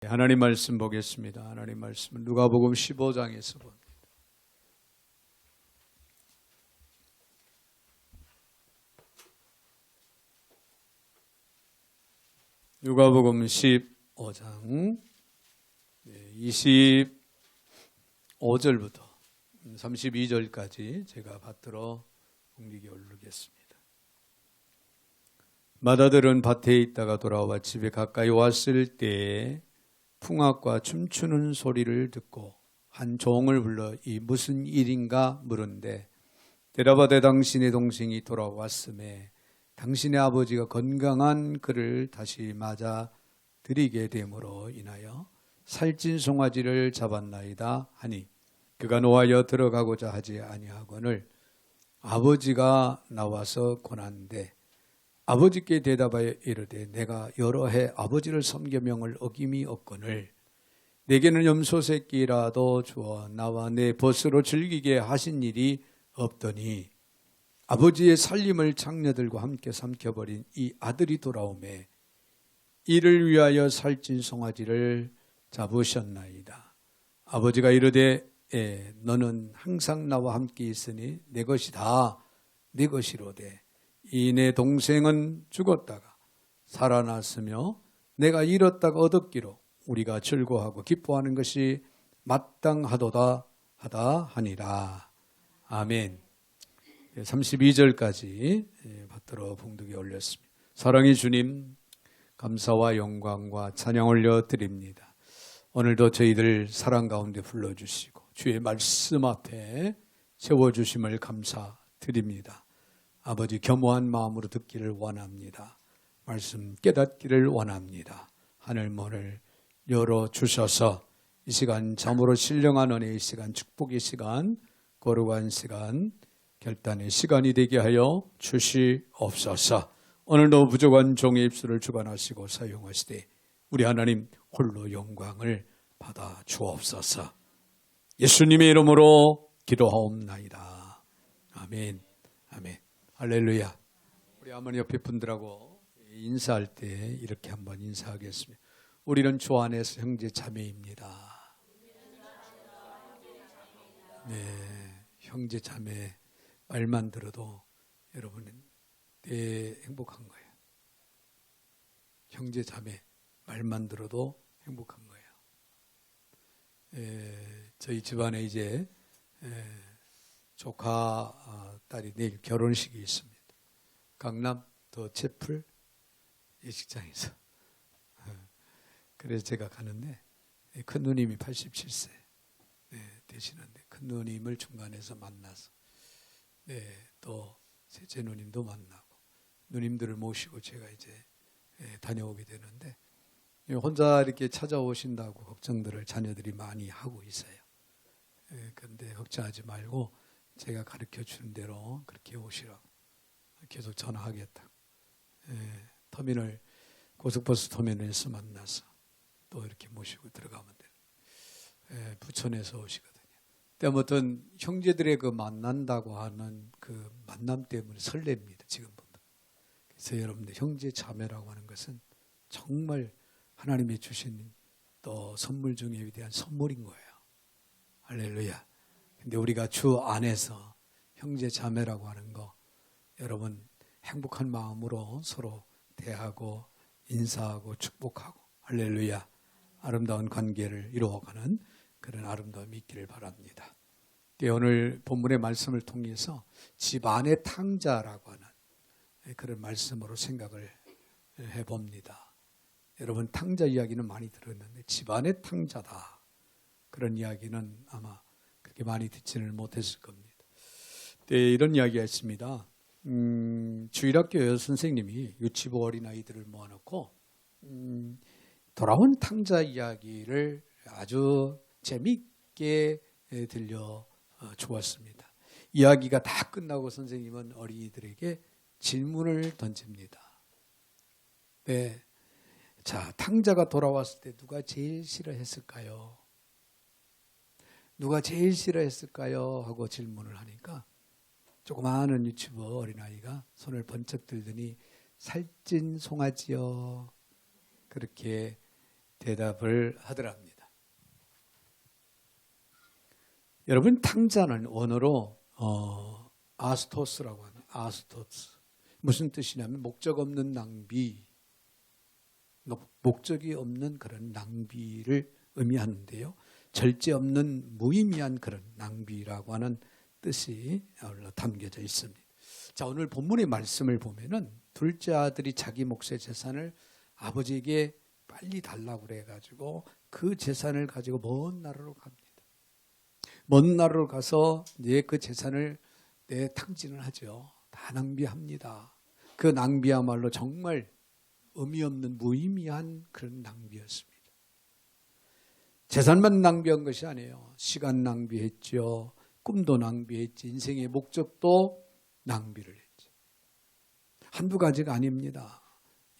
하나님 말씀 보겠습니다. 하나님 말씀은 누가복음 15장에서 봅니다. 누가복음 15장 25절부터 32절까지 제가 받들어 공기에 오르겠습니다. 마다들은 밭에 있다가 돌아와 집에 가까이 왔을 때에 풍악과 춤추는 소리를 듣고 한 종을 불러 이 무슨 일인가 물은데 대답하되 당신의 동생이 돌아왔음에 당신의 아버지가 건강한 그를 다시 맞아 드리게 됨으로 인하여 살찐 송아지를 잡았나이다 하니 그가 노하여 들어가고자 하지 아니하거늘 아버지가 나와서 권한대 아버지께 대답하여 이르되 내가 여러 해 아버지를 섬겨 명을 어김이 없거늘 내게는 염소 새끼라도 주어 나와 내 벗으로 즐기게 하신 일이 없더니 아버지의 살림을 장녀들과 함께 삼켜버린 이 아들이 돌아오매 이를 위하여 살찐 송아지를 잡으셨나이다. 아버지가 이르되 너는 항상 나와 함께 있으니 내 것이 다 내 것이로되 이 내 동생은 죽었다가 살아났으며 내가 잃었다가 얻었기로 우리가 즐거워하고 기뻐하는 것이 마땅하도다 하다 하니라. 아멘. 32절까지 받들어 봉독에 올렸습니다. 사랑의 주님, 감사와 영광과 찬양 올려드립니다. 오늘도 저희들 사랑 가운데 불러주시고 주의 말씀 앞에 세워주심을 감사드립니다. 아버지 겸허한 마음으로 듣기를 원합니다. 말씀 깨닫기를 원합니다. 하늘문을 열어주셔서 이 시간 참으로 신령한 은혜의 시간, 축복의 시간, 거룩한 시간, 결단의 시간이 되게 하여 주시옵소서. 오늘도 부족한 종의 입술을 주관하시고 사용하시되 우리 하나님 홀로 영광을 받아 주옵소서. 예수님의 이름으로 기도하옵나이다. 아멘. 아멘. 할렐루야. 우리 어머니 옆에 분들하고 인사할 때 이렇게 한번 인사하겠습니다. 우리는 주 안에서 형제 자매입니다. 네, 형제 자매 말만 들어도 여러분은 되게 행복한 거예요. 형제 자매 말만 들어도 행복한 거예요. 저희 집안에 이제 조카 딸이 내일 결혼식이 있습니다. 강남 더 채플 예식장에서. 그래서 제가 가는데 큰 누님이 87세 되시는데 큰 누님을 중간에서 만나서 또 셋째 누님도 만나고 누님들을 모시고 제가 이제 다녀오게 되는데 혼자 이렇게 찾아오신다고 걱정들을 자녀들이 많이 하고 있어요. 그런데 걱정하지 말고 제가 가르쳐 주는 대로 그렇게 오시라고 계속 전화하겠다. 터미널 고속버스 터미널에서 만나서 또 이렇게 모시고 들어가면 돼요. 부천에서 오시거든요. 아무튼 형제들의 그 만난다고 하는 그 만남 때문에 설렙니다. 지금부터. 그래서 여러분들 형제 자매라고 하는 것은 정말 하나님이 주신 또 선물 중에 위대한 선물인 거예요. 할렐루야. 근데 우리가 주 안에서 형제 자매라고 하는 거 여러분 행복한 마음으로 서로 대하고 인사하고 축복하고 할렐루야 아름다운 관계를 이루어가는 그런 아름다움이 있기를 바랍니다. 오늘 본문의 말씀을 통해서 집안의 탕자라고 하는 그런 말씀으로 생각을 해봅니다. 여러분 탕자 이야기는 많이 들었는데 집안의 탕자다 그런 이야기는 아마 그렇게 많이 듣지는 못했을 겁니다. 이런 이야기가 있습니다. 주일학교 선생님이 유치부 어린아이들을 모아놓고 돌아온 탕자 이야기를 아주 재미있게 들려 주었습니다. 이야기가 다 끝나고 선생님은 어린이들에게 질문을 던집니다. 자, 탕자가 돌아왔을 때 누가 제일 싫어했을까요? 누가 제일 싫어했을까요? 하고 질문을 하니까 조그마한 유치부 어린아이가 손을 번쩍 들더니 살찐 송아지요. 그렇게 대답을 하더랍니다. 여러분, 탕자는 원어로 아스토스라고 합니다. 아스토스. 무슨 뜻이냐면 목적 없는 낭비, 목적이 없는 그런 낭비를 의미하는데요. 절제 없는 무의미한 그런 낭비라고 하는 뜻이 담겨져 있습니다. 자, 오늘 본문의 말씀을 보면은 둘째 아들이 자기 몫의 재산을 아버지에게 빨리 달라고 그래가지고 그 재산을 가지고 먼 나라로 갑니다. 먼 나라로 가서 그 재산을 탕진을 하죠. 다 낭비합니다. 그 낭비야말로 정말 의미 없는 무의미한 그런 낭비였습니다. 재산만 낭비한 것이 아니에요. 시간 낭비했죠. 꿈도 낭비했지. 인생의 목적도 낭비를 했죠. 한두 가지가 아닙니다.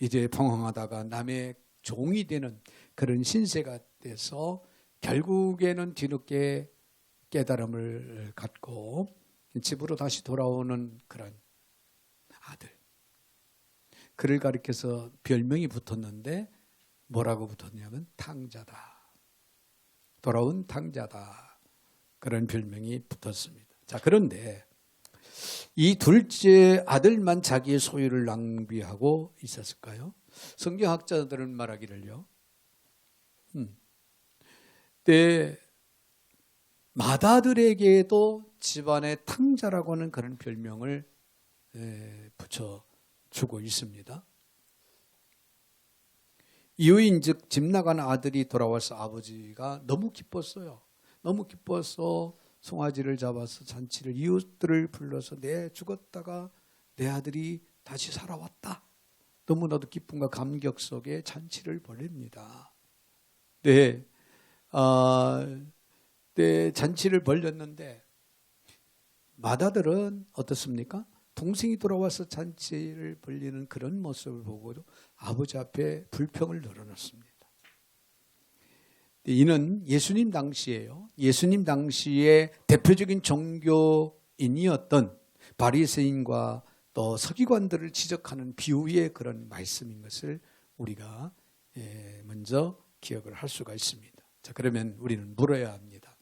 이제 방황하다가 남의 종이 되는 그런 신세가 돼서 결국에는 뒤늦게 깨달음을 갖고 집으로 다시 돌아오는 그런 아들. 그를 가리켜서 별명이 붙었는데 뭐라고 붙었냐면 탕자다. 돌아온 탕자다. 그런 별명이 붙었습니다. 자, 그런데 이 둘째 아들만 자기의 소유를 낭비하고 있었을까요? 성경학자들은 말하기를요. 맏아들에게도 집안의 탕자라고 하는 그런 별명을 붙여주고 있습니다. 이유인즉 집 나간 아들이 돌아와서 아버지가 너무 기뻤어요. 너무 기뻐서 송아지를 잡아서 잔치를 이웃들을 불러서 내 죽었다가 내 아들이 다시 살아왔다. 너무나도 기쁨과 감격 속에 잔치를 벌립니다. 네, 잔치를 벌렸는데 맏아들은 어떻습니까? 동생이 돌아와서 잔치를 벌리는 그런 모습을 보고도 아버지 앞에 불평을 늘어놓습니다. 이는 예수님 당시에요. 예수님 당시에 대표적인 종교인이었던 바리새인과 또 서기관들을 지적하는 비유의 그런 말씀인 것을 우리가 먼저 기억을 할 수가 있습니다. 자, 그러면 우리는 물어야 합니다.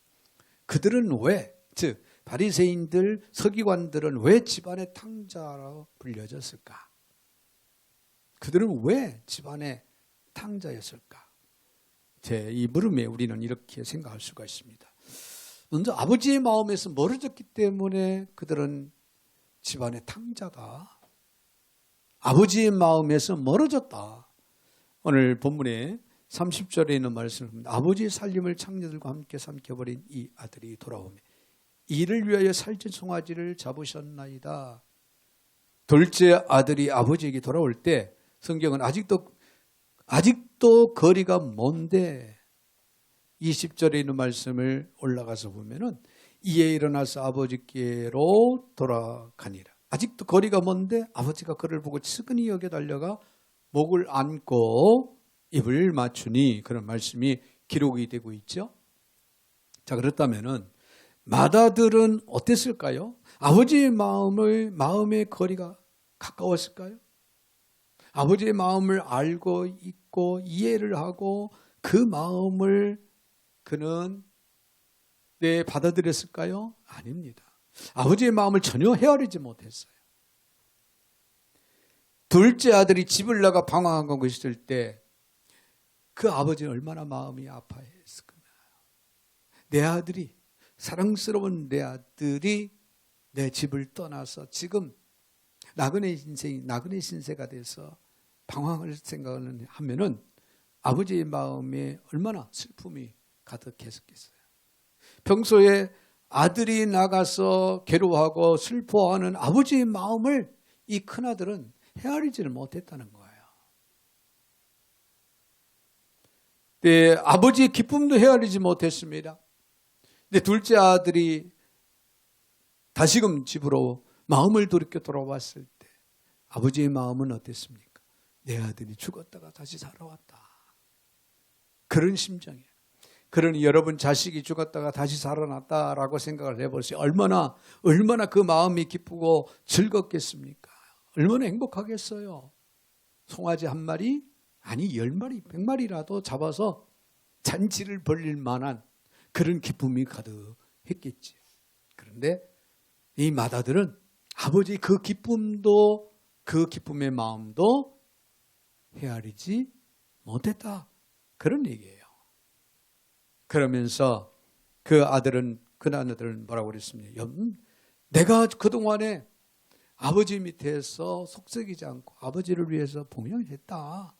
그들은 왜, 즉 바리새인들, 서기관들은 왜 집안의 탕자로 불려졌을까? 그들은 왜 집안의 탕자였을까? 이 물음에 우리는 이렇게 생각할 수가 있습니다. 먼저 아버지의 마음에서 멀어졌기 때문에 그들은 집안의 탕자다. 아버지의 마음에서 멀어졌다. 오늘 본문에 30절에 있는 말씀입니다. 아버지의 살림을 창녀들과 함께 삼켜버린 이 아들이 돌아오며 이를 위하여 살찐 송아지를 잡으셨나이다. 둘째 아들이 아버지에게 돌아올 때 성경은 아직도 거리가 먼데 20절에 있는 말씀을 올라가서 보면은 이에 일어나서 아버지께로 돌아가니라. 아직도 거리가 먼데 아버지가 그를 보고 측은히 여겨 달려가 목을 안고 입을 맞추니 그런 말씀이 기록이 되고 있죠. 자, 그렇다면은 맏아들은 어땠을까요? 아버지의 마음의 거리가 가까웠을까요? 아버지의 마음을 알고 있고 이해를 하고 그 마음을 그는 받아들였을까요? 아닙니다. 아버지의 마음을 전혀 헤아리지 못했어요. 둘째 아들이 집을 나가 방황하고 있을 때 그 아버지는 얼마나 마음이 아파했을까요? 내 아들이, 사랑스러운 내 아들이 내 집을 떠나서 지금 나그네 신세가 돼서 방황할 생각을 하면은 아버지의 마음에 얼마나 슬픔이 가득했었겠어요. 평소에 아들이 나가서 괴로워하고 슬퍼하는 아버지의 마음을 이 큰아들은 헤아리지를 못했다는 거예요. 네, 아버지의 기쁨도 헤아리지 못했습니다. 근데 둘째 아들이 다시금 집으로 마음을 돌이켜 돌아왔을 때 아버지의 마음은 어땠습니까? 내 아들이 죽었다가 다시 살아왔다. 그런 심정이에요. 그러니 여러분 자식이 죽었다가 다시 살아났다라고 생각을 해보세요. 얼마나 그 마음이 기쁘고 즐겁겠습니까? 얼마나 행복하겠어요. 송아지 한 마리? 아니 10마리, 100마리라도 잡아서 잔치를 벌릴 만한 그런 기쁨이 가득했겠지. 그런데 이 마다들은 아버지의 그 기쁨도, 그 기쁨의 마음도 헤아리지 못했다. 그런 얘기예요. 그러면서 그 아들은 뭐라고 그랬습니까? 내가 그동안에 아버지 밑에서 속썩이지 않고 아버지를 위해서 봉양을 했다.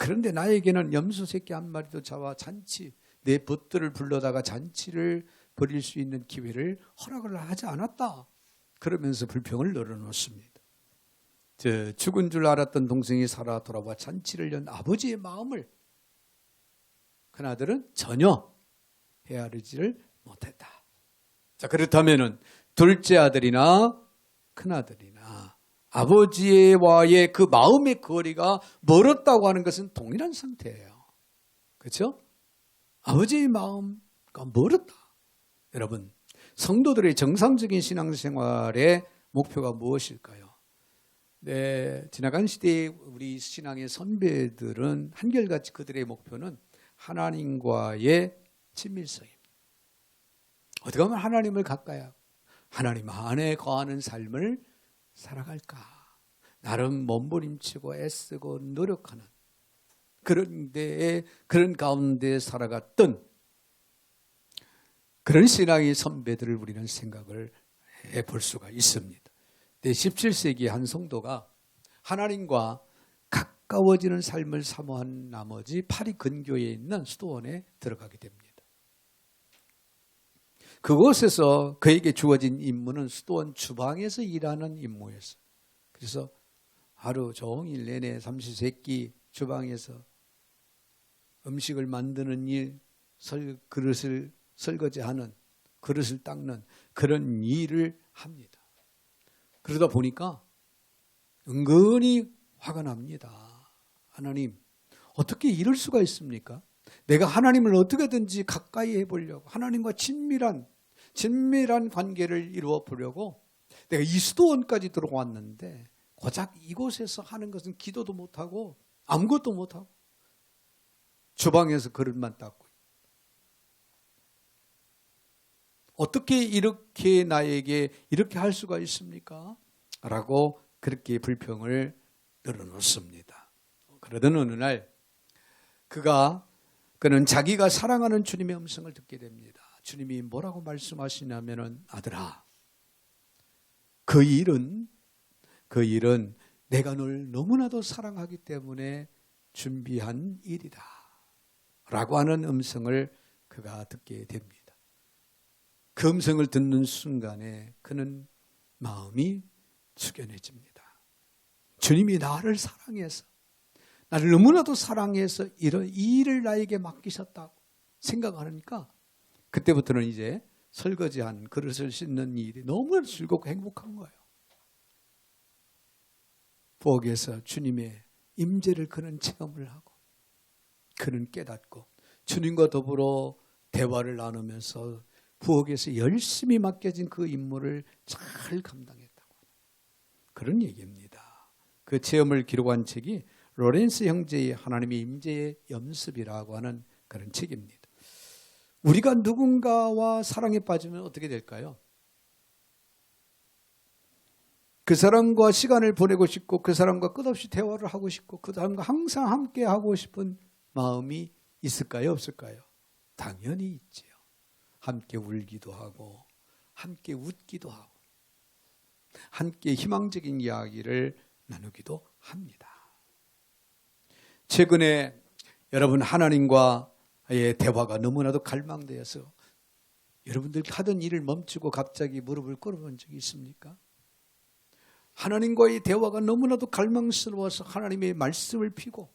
그런데 나에게는 염소 새끼 한 마리도 잡아 잔치, 내 벗들을 불러다가 잔치를 벌일 수 있는 기회를 허락을 하지 않았다. 그러면서 불평을 늘어놓습니다. 죽은 줄 알았던 동생이 살아 돌아와 잔치를 연 아버지의 마음을 큰아들은 전혀 헤아리지를 못했다. 자, 그렇다면은 둘째 아들이나 큰아들이나 아버지와의 그 마음의 거리가 멀었다고 하는 것은 동일한 상태예요. 그렇죠? 아버지의 마음과 멀었다. 여러분, 성도들의 정상적인 신앙생활의 목표가 무엇일까요? 네, 지나간 시대의 우리 신앙의 선배들은 한결같이 그들의 목표는 하나님과의 친밀성입니다. 어떻게 하면 하나님을 가까이 하고 하나님 안에 거하는 삶을 살아갈까? 나름 몸부림치고 애쓰고 노력하는 그런 가운데 살아갔던 그런 신앙의 선배들을 우리는 생각을 해볼 수가 있습니다. 17세기 한 성도가 하나님과 가까워지는 삶을 사모한 나머지 파리 근교에 있는 수도원에 들어가게 됩니다. 그곳에서 그에게 주어진 임무는 수도원 주방에서 일하는 임무였어요. 그래서 하루 종일 내내 삼시세끼 주방에서 음식을 만드는 일, 그릇을 설거지하는, 그릇을 닦는 그런 일을 합니다. 그러다 보니까 은근히 화가 납니다. 하나님, 어떻게 이럴 수가 있습니까? 내가 하나님을 어떻게든지 가까이 해보려고, 하나님과 친밀한 관계를 이루어 보려고 내가 이 수도원까지 들어왔는데 고작 이곳에서 하는 것은 기도도 못하고 아무것도 못하고 주방에서 그릇만 닦고, 어떻게 이렇게 나에게 이렇게 할 수가 있습니까? 라고 그렇게 불평을 늘어놓습니다. 그러던 어느 날 그는 자기가 사랑하는 주님의 음성을 듣게 됩니다. 주님이 뭐라고 말씀하시냐면은, 아들아, 그 일은 내가 널 너무나도 사랑하기 때문에 준비한 일이다 라고 하는 음성을 그가 듣게 됩니다. 그 음성을 듣는 순간에 그는 마음이 숙연해집니다. 주님이 나를 사랑해서, 나를 너무나도 사랑해서 이 일을 나에게 맡기셨다고 생각하니까 그때부터는 이제 설거지한 그릇을 씻는 일이 너무 즐겁고 행복한 거예요. 부엌에서 주님의 임재를 그는 체험을 하고, 그는 깨닫고 주님과 더불어 대화를 나누면서 부엌에서 열심히 맡겨진 그 임무를 잘 감당했다고 하는 그런 얘기입니다. 그 체험을 기록한 책이 로렌스 형제의 하나님의 임재의 연습이라고 하는 그런 책입니다. 우리가 누군가와 사랑에 빠지면 어떻게 될까요? 그 사람과 시간을 보내고 싶고, 그 사람과 끝없이 대화를 하고 싶고, 그 사람과 항상 함께 하고 싶은 마음이 있을까요? 없을까요? 당연히 있지요. 함께 울기도 하고, 함께 웃기도 하고, 함께 희망적인 이야기를 나누기도 합니다. 최근에 여러분, 하나님과의 대화가 너무나도 갈망되어서 여러분들 하던 일을 멈추고 갑자기 무릎을 꿇어본 적이 있습니까? 하나님과의 대화가 너무나도 갈망스러워서 하나님의 말씀을 피고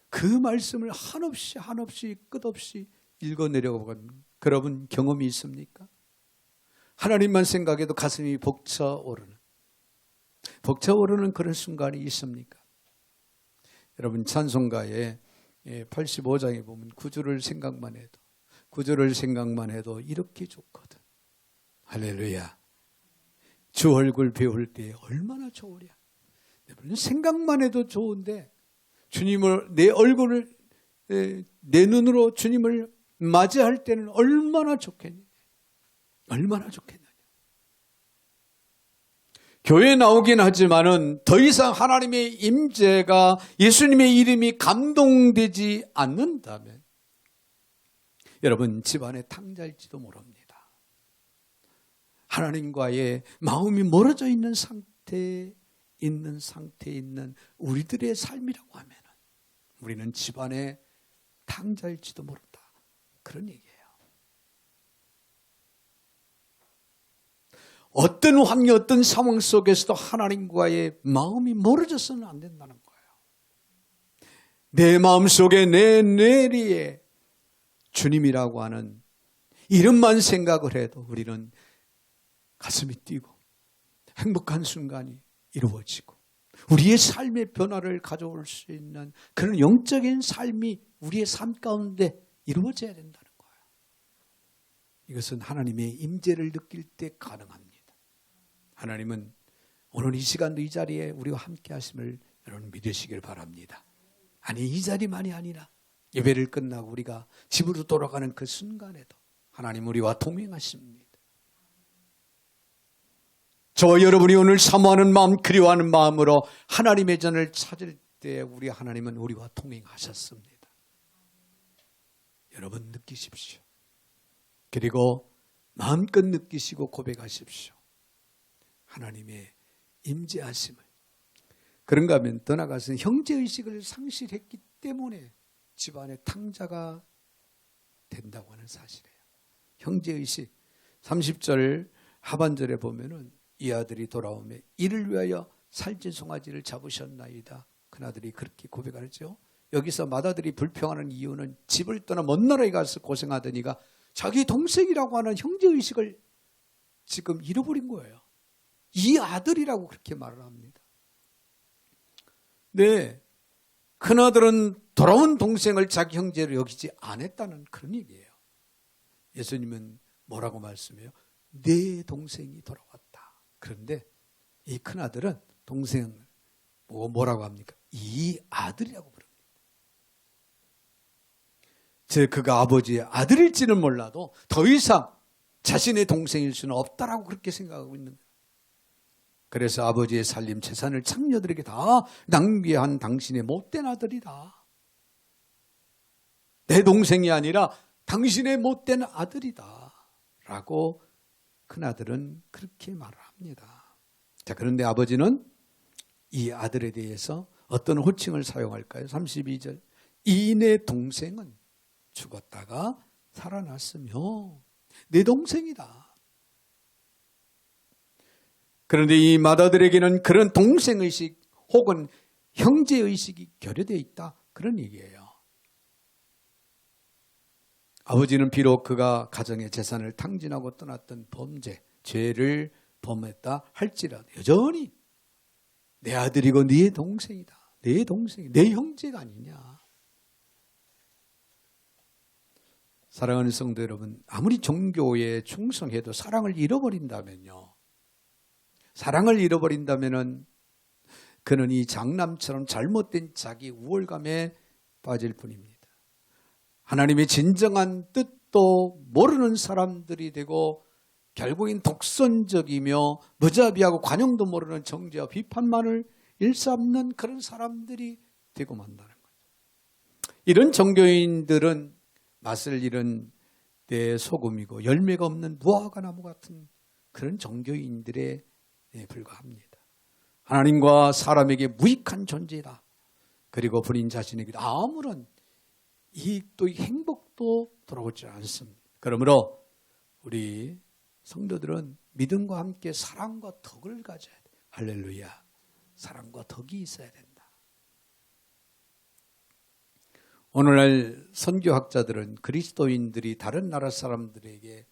그 말씀을 한없이 끝없이 읽어내려본 그런 경험이 있습니까? 하나님만 생각해도 가슴이 벅차오르는 그런 순간이 있습니까? 여러분, 찬송가의 85장에 보면 구주를 생각만 해도 이렇게 좋거든. 할렐루야. 주 얼굴 배울 때 얼마나 좋으랴. 여러분, 생각만 해도 좋은데 주님을 내 얼굴을 내 눈으로 주님을 맞이할 때는 얼마나 좋겠냐. 얼마나 좋겠느냐. 교회에 나오긴 하지만은 더 이상 하나님의 임재가 예수님의 이름이 감동되지 않는다면 여러분 집안에 탕자일지도 모릅니다. 하나님과의 마음이 멀어져 있는 상태에 있는 우리들의 삶이라고 하면 우리는 집안에 탕자일지도 모른다. 그런 얘기예요. 어떤 환경, 어떤 상황 속에서도 하나님과의 마음이 멀어져서는 안 된다는 거예요. 내 마음속에 내 뇌리에 주님이라고 하는 이름만 생각을 해도 우리는 가슴이 뛰고 행복한 순간이 이루어지고 우리의 삶의 변화를 가져올 수 있는 그런 영적인 삶이 우리의 삶 가운데 이루어져야 된다는 거예요. 이것은 하나님의 임재를 느낄 때 가능합니다. 하나님은 오늘 이 시간도 이 자리에 우리와 함께 하심을 여러분 믿으시길 바랍니다. 아니 이 자리만이 아니라 예배를 끝나고 우리가 집으로 돌아가는 그 순간에도 하나님 우리와 동행하십니다. 저와 여러분이 오늘 사모하는 마음, 그리워하는 마음으로 하나님의 전을 찾을 때 우리 하나님은 우리와 동행하셨습니다. 여러분 느끼십시오. 그리고 마음껏 느끼시고 고백하십시오. 하나님의 임재하심을. 그런가 하면 더 나아가서는 형제의식을 상실했기 때문에 집안에 탕자가 된다고 하는 사실이에요. 형제의식 30절 하반절에 보면은 이 아들이 돌아오매 이를 위하여 살찐 송아지를 잡으셨나이다. 큰아들이 그렇게 고백하죠. 여기서 맏아들이 불평하는 이유는 집을 떠나 먼 나라에 가서 고생하더니가 자기 동생이라고 하는 형제의식을 지금 잃어버린 거예요. 이 아들이라고 그렇게 말을 합니다. 네, 큰아들은 돌아온 동생을 자기 형제로 여기지 않았다는 그런 얘기예요. 예수님은 뭐라고 말씀해요? 내 동생이 돌아왔다. 그런데 이 큰아들은 동생을 보고 뭐라고 합니까? 이 아들이라고 부릅니다. 즉 그가 아버지의 아들일지는 몰라도 더 이상 자신의 동생일 수는 없다라고 그렇게 생각하고 있는 거예요. 그래서 아버지의 살림 재산을 창녀들에게 다 낭비한 당신의 못된 아들이다. 내 동생이 아니라 당신의 못된 아들이다 라고 큰아들은 그렇게 말을 합니다. 자, 그런데 아버지는 이 아들에 대해서 어떤 호칭을 사용할까요? 32절 이 내 동생은 죽었다가 살아났으며 내 동생이다. 그런데 이 맏아들에게는 그런 동생의식 혹은 형제의식이 결여되어 있다. 그런 얘기예요. 아버지는 비록 그가 가정의 재산을 탕진하고 떠났던 범죄, 죄를 범했다 할지라도 여전히 내 아들이고 네 동생이다. 내 동생이, 내 형제가 아니냐. 사랑하는 성도 여러분, 아무리 종교에 충성해도 사랑을 잃어버린다면요. 사랑을 잃어버린다면은 그는 이 장남처럼 잘못된 자기 우월감에 빠질 뿐입니다. 하나님의 진정한 뜻도 모르는 사람들이 되고 결국엔 독선적이며 무자비하고 관용도 모르는 정죄와 비판만을 일삼는 그런 사람들이 되고 만다는 거죠. 이런 종교인들은 맛을 잃은 때 소금이고 열매가 없는 무화과 나무 같은 그런 종교인들에 불과합니다. 하나님과 사람에게 무익한 존재다. 그리고 본인 자신에게도 아무런 이익도 행복도 돌아오지 않습니다. 그러므로 우리 성도들은 믿음과 함께 사랑과 덕을 가져야 돼. 할렐루야. 사랑과 덕이 있어야 된다. 오늘날 선교학자들은 그리스도인들이 다른 나라 사람들에게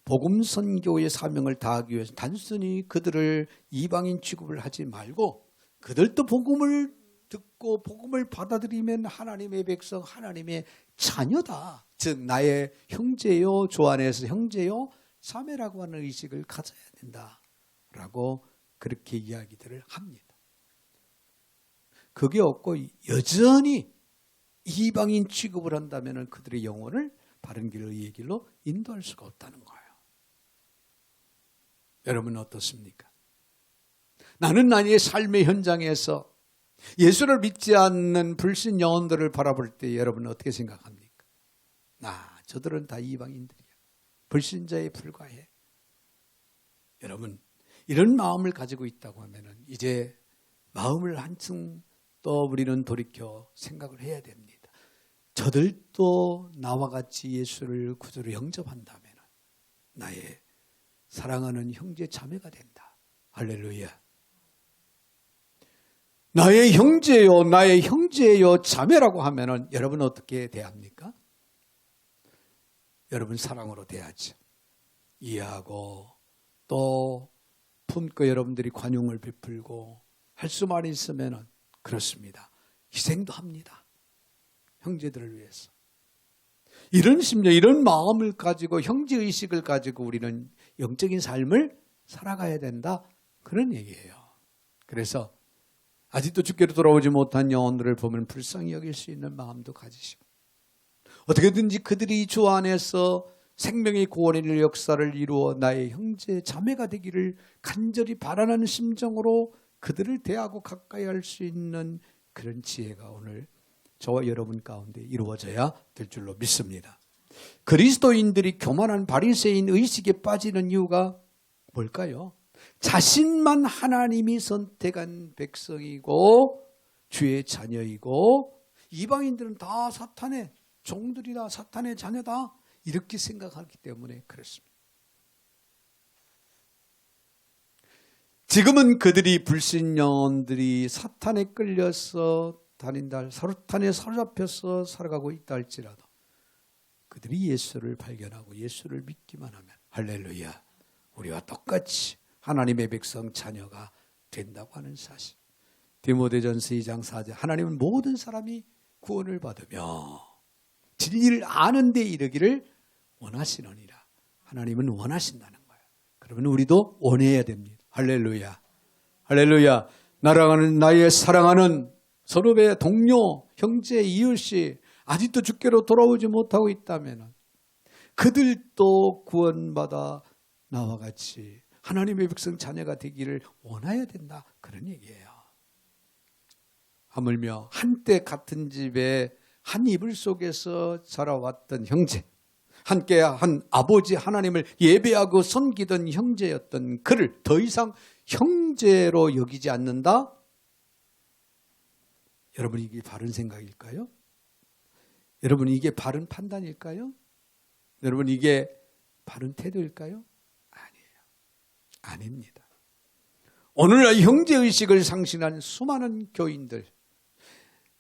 복음 선교의 사명을 다하기 위해서 단순히 그들을 이방인 취급을 하지 말고 그들도 복음을 듣고 복음을 받아들이면 하나님의 백성, 하나님의 자녀다. 즉 나의 형제요, 주 안에서 형제요, 자매라고 하는 의식을 가져야 된다라고 그렇게 이야기들을 합니다. 그게 없고 여전히 이방인 취급을 한다면 그들의 영혼을 바른 길로 의의 길로 인도할 수가 없다는 거예요. 여러분은 어떻습니까? 나는 나의 삶의 현장에서 예수를 믿지 않는 불신 영혼들을 바라볼 때 여러분은 어떻게 생각합니까? 저들은 다 이방인들이야. 불신자에 불과해. 여러분, 이런 마음을 가지고 있다고 하면 이제 마음을 한층 또 우리는 돌이켜 생각을 해야 됩니다. 저들도 나와 같이 예수를 구주로 영접한다면 나의 사랑하는 형제 자매가 된다. 할렐루야. 나의 형제요, 나의 형제요, 자매라고 하면은 여러분 어떻게 대합니까? 여러분 사랑으로 대하죠. 이해하고 또 품고 여러분들이 관용을 베풀고 할 수만 있으면은 그렇습니다. 희생도 합니다. 형제들을 위해서. 이런 심령, 이런 마음을 가지고 형제의식을 가지고 우리는 영적인 삶을 살아가야 된다. 그런 얘기예요. 그래서 아직도 주께로 돌아오지 못한 영혼들을 보면 불쌍히 여길 수 있는 마음도 가지시고 어떻게든지 그들이 주 안에서 생명의 구원의 역사를 이루어 나의 형제 자매가 되기를 간절히 바라는 심정으로 그들을 대하고 가까이 할 수 있는 그런 지혜가 오늘 저와 여러분 가운데 이루어져야 될 줄로 믿습니다. 그리스도인들이 교만한 바리새인 의식에 빠지는 이유가 뭘까요? 자신만 하나님이 선택한 백성이고 주의 자녀이고 이방인들은 다 사탄의 종들이다, 사탄의 자녀다 이렇게 생각하기 때문에 그렇습니다. 지금은 그들이 불신 영혼들이 사탄에 끌려서 다닌다, 사탄에 사로잡혀서 살아가고 있다 할지라도 그들이 예수를 발견하고 예수를 믿기만 하면 할렐루야, 우리와 똑같이 하나님의 백성 자녀가 된다고 하는 사실. 디모데전서 2장 4절 하나님은 모든 사람이 구원을 받으며 진리를 아는 데 이르기를 원하시느니라. 하나님은 원하신다는 거예요. 그러면 우리도 원해야 됩니다. 할렐루야. 할렐루야. 나의 사랑하는 선후배, 동료, 형제, 이웃이 아직도 주께로 돌아오지 못하고 있다면 그들도 구원받아 나와 같이 하나님의 백성 자녀가 되기를 원해야 된다. 그런 얘기예요. 하물며 한때 같은 집에 한 이불 속에서 자라왔던 형제, 함께 한 아버지 하나님을 예배하고 섬기던 형제였던 그를 더 이상 형제로 여기지 않는다? 여러분 이게 바른 생각일까요? 여러분 이게 바른 판단일까요? 여러분 이게 바른 태도일까요? 아니에요. 아닙니다. 오늘날 형제의식을 상실한 수많은 교인들,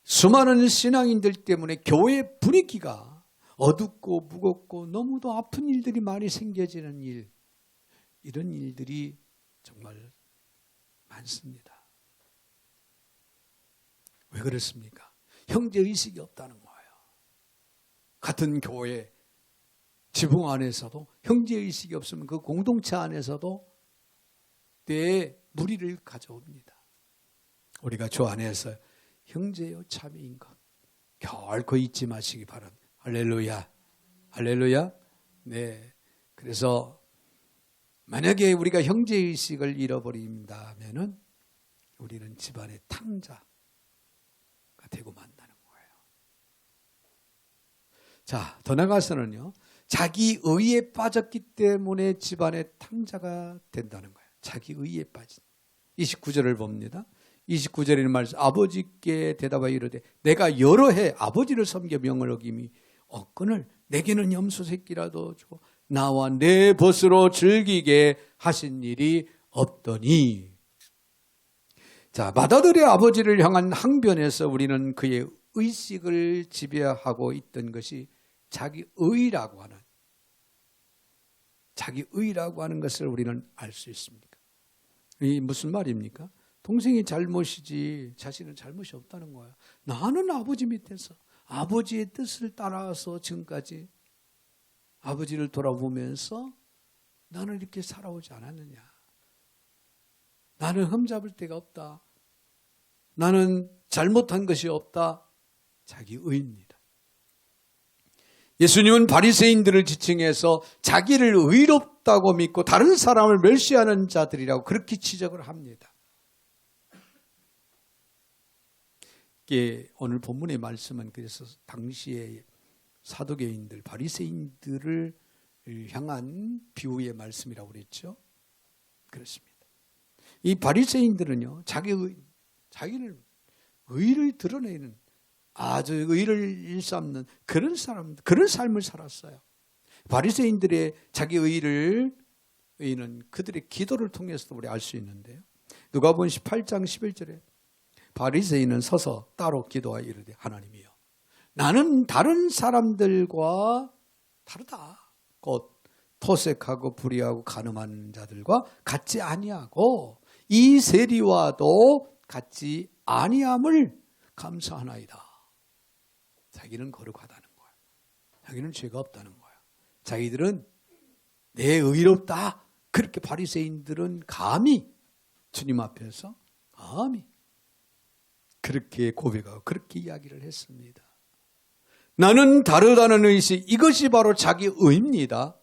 수많은 신앙인들 때문에 교회 분위기가 어둡고 무겁고 너무도 아픈 일들이 많이 생겨지는 일, 이런 일들이 정말 많습니다. 왜 그렇습니까? 형제의식이 없다는 거예요. 같은 교회 지붕 안에서도 형제의식이 없으면 그 공동체 안에서도 때에 무리를 가져옵니다. 우리가 주 안에서 형제요 자매인 것 결코 잊지 마시기 바랍니다. 할렐루야. 할렐루야. 네. 그래서 만약에 우리가 형제의식을 잃어버린다면은 우리는 집안의 탕자가 되고 만다는 거예요. 자, 더 나가서는요. 자기 의에 빠졌기 때문에 집안의 탕자가 된다는 거예요. 자기 의에 빠진. 29절을 봅니다. 29절에는 말씀, 아버지께 대답하여 이르되 내가 여러 해 아버지를 섬겨 명을 어김이 없거늘 내게는 염소 새끼라도 주고 나와 내 벗으로 즐기게 하신 일이 없더니. 자, 맏아들의 아버지를 향한 항변에서 우리는 그의 의식을 지배하고 있던 것이 자기 의라고 하는 것을 우리는 알 수 있습니다. 이 무슨 말입니까? 동생이 잘못이지 자신은 잘못이 없다는 거예요. 나는 아버지 밑에서 아버지의 뜻을 따라서 지금까지 아버지를 돌아보면서 나는 이렇게 살아오지 않았느냐. 나는 흠잡을 데가 없다. 나는 잘못한 것이 없다. 자기 의입니다. 예수님은 바리새인들을 지칭해서 자기를 의롭다고 믿고 다른 사람을 멸시하는 자들이라고 그렇게 지적을 합니다. 오늘 본문의 말씀은 그래서 당시에 사두개인들, 바리새인들을 향한 비유의 말씀이라고 그랬죠. 그렇습니다. 이 바리새인들은요, 자기를 의를 드러내는 아주 의를 일삼는 그런 사람, 그런 삶을 살았어요. 바리새인들의 자기 의는 그들의 기도를 통해서도 우리 알 수 있는데요. 누가복음 18장 11절에 바리새인은 서서 따로 기도하여 이르되 하나님이여 나는 다른 사람들과 다르다. 곧 토색하고 불의하고 간음하는 자들과 같지 아니하고 이 세리와도 같지 아니함을 감사하나이다. 자기는 거룩하다는 거야. 자기는 죄가 없다는 거야. 자기들은 내 의롭다. 그렇게 바리새인들은 감히 주님 앞에서 감히 그렇게 고백하고 그렇게 이야기를 했습니다. 나는 다르다는 의식, 이것이 바로 자기 의입니다.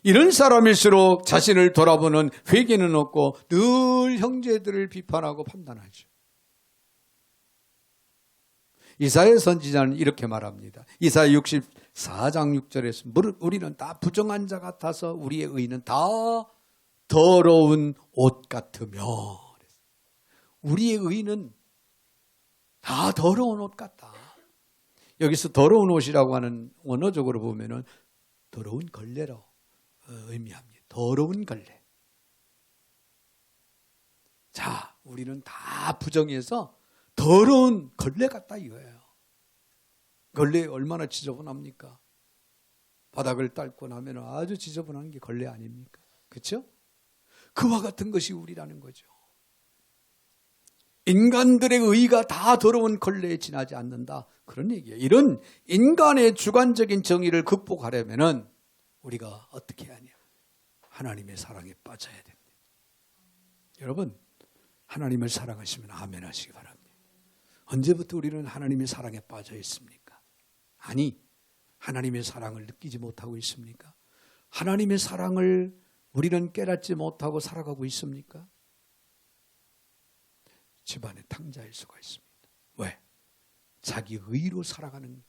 이런 사람일수록 자신을 돌아보는 회개는 없고 늘 형제들을 비판하고 판단하죠. 이사야 선지자는 이렇게 말합니다. 이사야 64장 6절에서 우리는 다 부정한 자 같아서 우리의 의는 다 더러운 옷 같으며, 우리의 의는 다 더러운 옷 같다. 여기서 더러운 옷이라고 하는 원어적으로 보면은 더러운 걸레로 의미합니다. 더러운 걸레. 자, 우리는 다 부정해서 더러운 걸레 같다 이거예요. 걸레 얼마나 지저분합니까? 바닥을 닦고 나면 아주 지저분한 게 걸레 아닙니까? 그렇죠? 그와 같은 것이 우리라는 거죠. 인간들의 의가 다 더러운 걸레에 지나지 않는다. 그런 얘기예요. 이런 인간의 주관적인 정의를 극복하려면 우리가 어떻게 해야 하냐? 하나님의 사랑에 빠져야 됩니다. 여러분, 하나님을 사랑하시면 아멘 하시기 바랍니다. 언제부터 우리는 하나님의 사랑에 빠져 있습니까? 아니, 하나님의 사랑을 느끼지 못하고 있습니까? 하나님의 사랑을 우리는 깨닫지 못하고 살아가고 있습니까? 집안의 탕자일 수가 있습니다. 왜? 자기 의로 살아가는,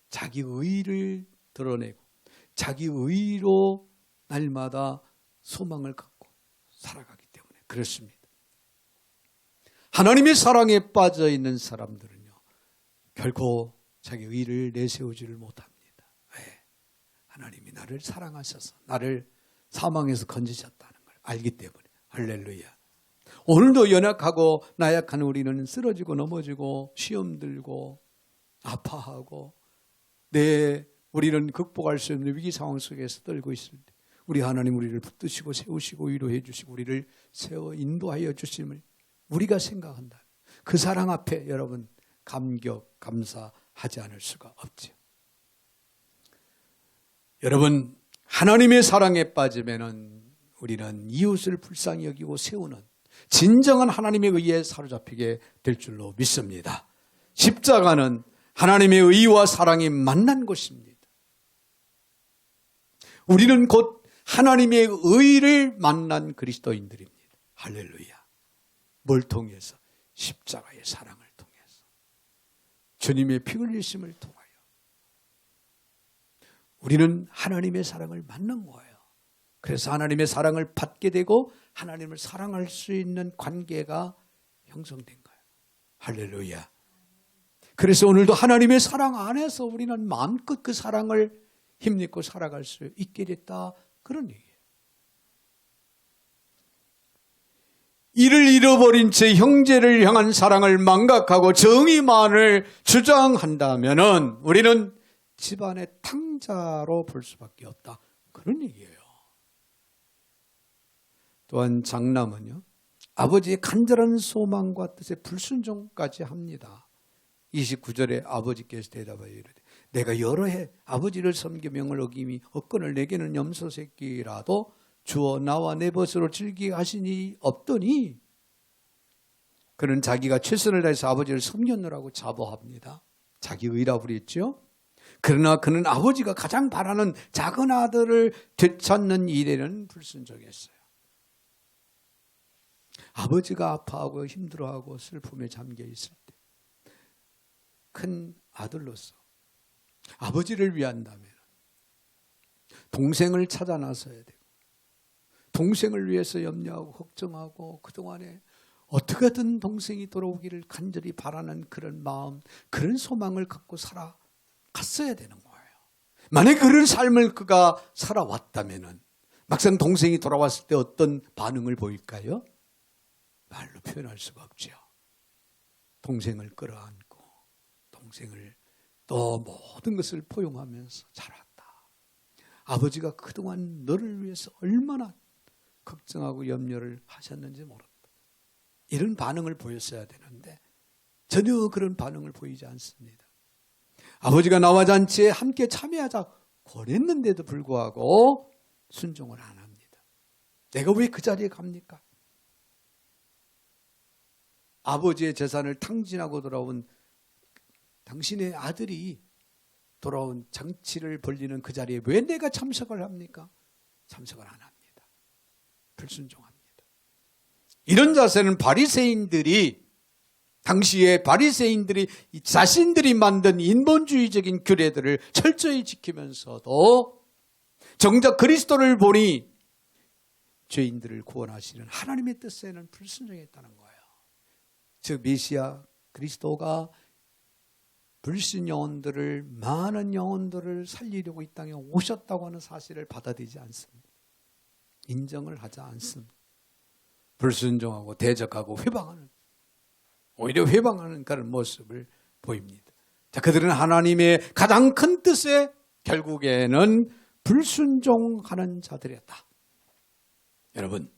자기 의를 드러내고 자기 의로 날마다 소망을 갖고 살아가기 때문에 그렇습니다. 하나님의 사랑에 빠져 있는 사람들은요, 결코 자기 의를 내세우지를 못합니다. 왜? 하나님이 나를 사랑하셔서 나를 사망에서 건지셨다는 걸 알기 때문에. 할렐루야. 오늘도 연약하고 나약한 우리는 쓰러지고 넘어지고 시험 들고 아파하고 우리는 극복할 수 없는 위기 상황 속에서 떨고 있을 때 우리 하나님 우리를 붙드시고 세우시고 위로해 주시고 우리를 세워 인도하여 주심을 우리가 생각한다. 그 사랑 앞에 여러분 감격, 감사하지 않을 수가 없죠. 여러분, 하나님의 사랑에 빠지면은 우리는 이웃을 불쌍히 여기고 세우는 진정한 하나님의 의에 사로잡히게 될 줄로 믿습니다. 십자가는 하나님의 의와 사랑이 만난 곳입니다. 우리는 곧 하나님의 의를 만난 그리스도인들입니다. 할렐루야. 뭘 통해서? 십자가의 사랑을 통해서. 주님의 피 흘리심을 통하여. 우리는 하나님의 사랑을 만난 거예요. 그래서 하나님의 사랑을 받게 되고 하나님을 사랑할 수 있는 관계가 형성된 거예요. 할렐루야. 그래서 오늘도 하나님의 사랑 안에서 우리는 마음껏 그 사랑을 힘입고 살아갈 수 있게 됐다. 그런 얘기예요. 이를 잃어버린 채 형제를 향한 사랑을 망각하고 정의만을 주장한다면 우리는 집안의 탕자로 볼 수밖에 없다. 그런 얘기예요. 또한 장남은요, 아버지의 간절한 소망과 뜻에 불순종까지 합니다. 29절에 아버지께서 대답하여 이르되 내가 여러 해 아버지를 섬겨 명을 어김이 없거늘 내게는 염소 새끼라도 주어 나와 내 벗으로 즐기게 하시니 없더니 그는 자기가 최선을 다해서 아버지를 섬겼느라고 자부합니다. 자기 의라고 그랬죠. 그러나 그는 아버지가 가장 바라는 작은 아들을 되찾는 일에는 불순종했어요. 아버지가 아파하고 힘들어하고 슬픔에 잠겨 있을 때 큰 아들로서 아버지를 위한다면 동생을 찾아 나서야 되고, 동생을 위해서 염려하고 걱정하고 그동안에 어떻게든 동생이 돌아오기를 간절히 바라는 그런 마음, 그런 소망을 갖고 살아갔어야 되는 거예요. 만약 그런 삶을 그가 살아왔다면 막상 동생이 돌아왔을 때 어떤 반응을 보일까요? 말로 표현할 수가 없죠. 동생을 끌어안고 동생을 또 모든 것을 포용하면서 자랐다. 아버지가 그동안 너를 위해서 얼마나 걱정하고 염려를 하셨는지 모른다. 이런 반응을 보였어야 되는데 전혀 그런 반응을 보이지 않습니다. 아버지가 나와 잔치에 함께 참여하자 권했는데도 불구하고 순종을 안 합니다. 내가 왜 그 자리에 갑니까? 아버지의 재산을 탕진하고 돌아온 당신의 아들이 돌아온 잔치를 벌리는 그 자리에 왜 내가 참석을 합니까? 참석을 안 합니다. 불순종합니다. 이런 자세는 바리새인들이, 당시에 바리새인들이 자신들이 만든 인본주의적인 규례들을 철저히 지키면서도 정작 그리스도를 보니 죄인들을 구원하시는 하나님의 뜻에는 불순종했다는 거예요. 즉 메시아 그리스도가 불신 영혼들을, 많은 영혼들을 살리려고 이 땅에 오셨다고 하는 사실을 받아들이지 않습니다. 인정을 하지 않습니다. 불순종하고 대적하고 회방하는, 오히려 회방하는 그런 모습을 보입니다. 자, 그들은 하나님의 가장 큰 뜻에 결국에는 불순종하는 자들이었다. 여러분,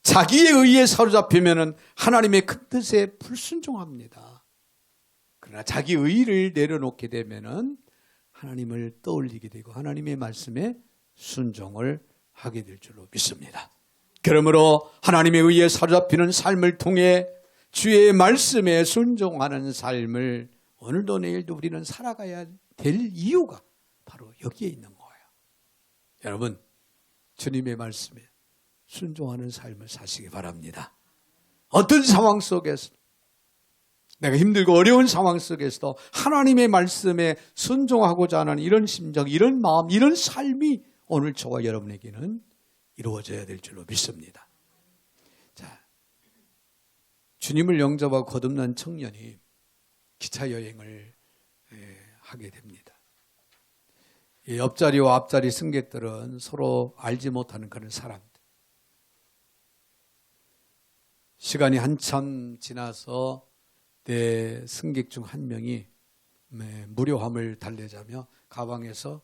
자기의 의에 사로잡히면 하나님의 큰 뜻에 불순종합니다. 그러나 자기 의의를 내려놓게 되면 하나님을 떠올리게 되고 하나님의 말씀에 순종을 하게 될 줄로 믿습니다. 그러므로 하나님의 의에 사로잡히는 삶을 통해 주의 말씀에 순종하는 삶을 오늘도 내일도 우리는 살아가야 될 이유가 바로 여기에 있는 거예요. 여러분, 주님의 말씀에 순종하는 삶을 사시기 바랍니다. 어떤 상황 속에서, 내가 힘들고 어려운 상황 속에서도 하나님의 말씀에 순종하고자 하는 이런 심정, 이런 마음, 이런 삶이 오늘 저와 여러분에게는 이루어져야 될 줄로 믿습니다. 자, 주님을 영접하고 거듭난 청년이 기차 여행을 하게 됩니다. 이 옆자리와 앞자리 승객들은 서로 알지 못하는 그런 사람들. 시간이 한참 지나서 내 승객 중 한 명이 무료함을 달래자며 가방에서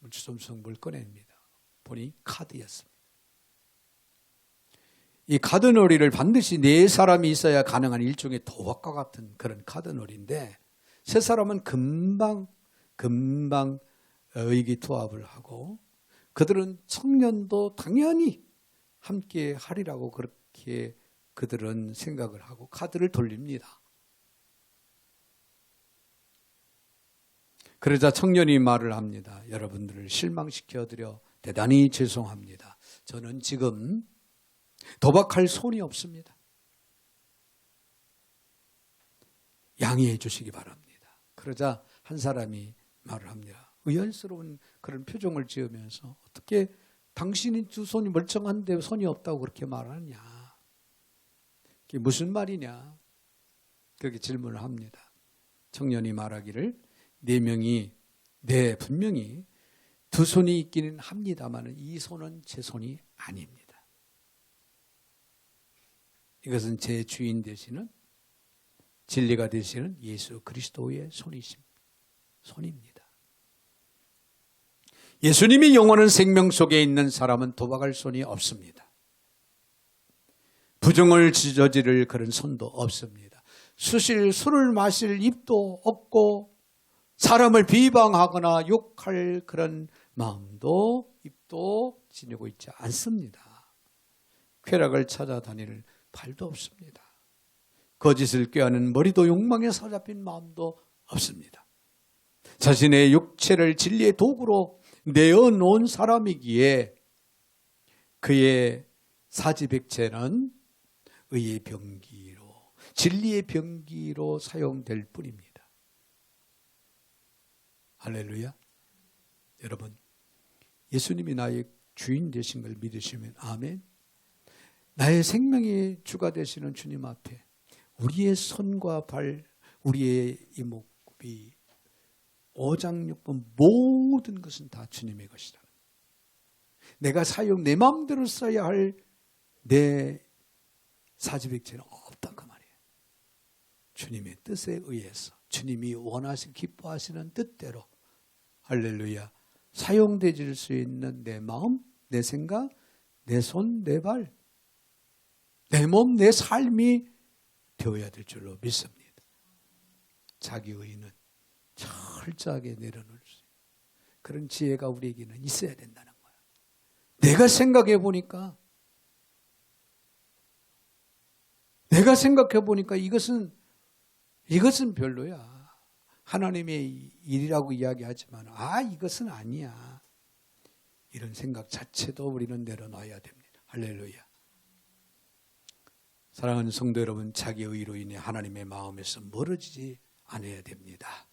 주섬주섬 꺼냅니다. 보니 카드였습니다. 이 카드놀이를 반드시 네 사람이 있어야 가능한 일종의 도박과 같은 그런 카드놀이인데 세 사람은 금방 의기투합을 하고 그들은 청년도 당연히 함께 하리라고 그렇게 그들은 생각을 하고 카드를 돌립니다. 그러자 청년이 말을 합니다. 여러분들을 실망시켜드려 대단히 죄송합니다. 저는 지금 도박할 손이 없습니다. 양해해 주시기 바랍니다. 그러자 한 사람이 말을 합니다. 의연스러운 그런 표정을 지으면서 어떻게 당신이 두 손이 멀쩡한데 손이 없다고 그렇게 말하느냐. 그게 무슨 말이냐. 그렇게 질문을 합니다. 청년이 말하기를 네 명이 분명히 두 손이 있기는 합니다만 이 손은 제 손이 아닙니다. 이것은 제 주인 되시는 진리가 되시는 예수 그리스도의 손입니다. 예수님이 영원한 생명 속에 있는 사람은 도박할 손이 없습니다. 부정을 저지를 그런 손도 없습니다. 술을 마실 입도 없고 사람을 비방하거나 욕할 그런 마음도 입도 지니고 있지 않습니다. 쾌락을 찾아다닐 발도 없습니다. 거짓을 꾀하는 머리도 욕망에 사로잡힌 마음도 없습니다. 자신의 육체를 진리의 도구로 내어놓은 사람이기에 그의 사지백체는 의의 병기로, 진리의 병기로 사용될 뿐입니다. 할렐루야. 여러분, 예수님이 나의 주인 되신 걸 믿으시면 아멘. 나의 생명의 주가 되시는 주님 앞에 우리의 손과 발, 우리의 이목구비, 오장육부 모든 것은 다 주님의 것이다. 내가 내 마음대로 써야 할 내 사지백체는 없다 그 말이에요. 주님의 뜻에 의해서 주님이 원하시고 기뻐하시는 뜻대로 할렐루야 사용되질 수 있는 내 마음, 내 생각, 내 손, 내 발, 내 몸, 내 삶이 되어야 될 줄로 믿습니다. 자기 의는 철저하게 내려놓을 수 있는 그런 지혜가 우리에게는 있어야 된다는 거야. 내가 생각해 보니까 이것은 별로야. 하나님의 일이라고 이야기하지만 이것은 아니야. 이런 생각 자체도 우리는 내려놔야 됩니다. 할렐루야. 사랑하는 성도 여러분, 자기 의로 인해 하나님의 마음에서 멀어지지 않아야 됩니다.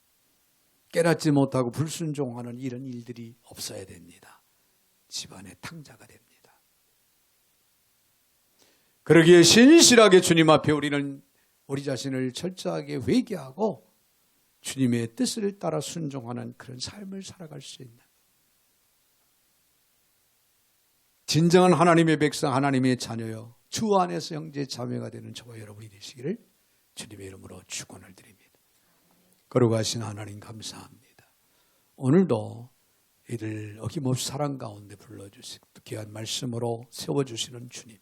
깨닫지 못하고 불순종하는 이런 일들이 없어야 됩니다. 집안의 탕자가 됩니다. 그러기에 신실하게 주님 앞에 우리는 우리 자신을 철저하게 회개하고 주님의 뜻을 따라 순종하는 그런 삶을 살아갈 수 있는 진정한 하나님의 백성, 하나님의 자녀요 주 안에서 형제 자매가 되는 저와 여러분이 되시기를 주님의 이름으로 축원을 드립니다. 거룩하신 하나님 감사합니다. 오늘도 이를 어김없이 사랑 가운데 불러주시고 귀한 말씀으로 세워주시는 주님,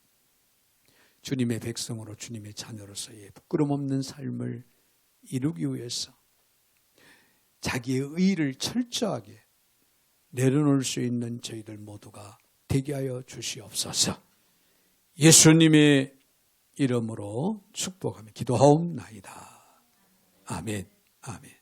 주님의 백성으로 주님의 자녀로서의 부끄럼 없는 삶을 이루기 위해서 자기의 의를 철저하게 내려놓을 수 있는 저희들 모두가 되게 하여 주시옵소서. 예수님의 이름으로 축복하며 기도하옵나이다. 아멘. 아멘.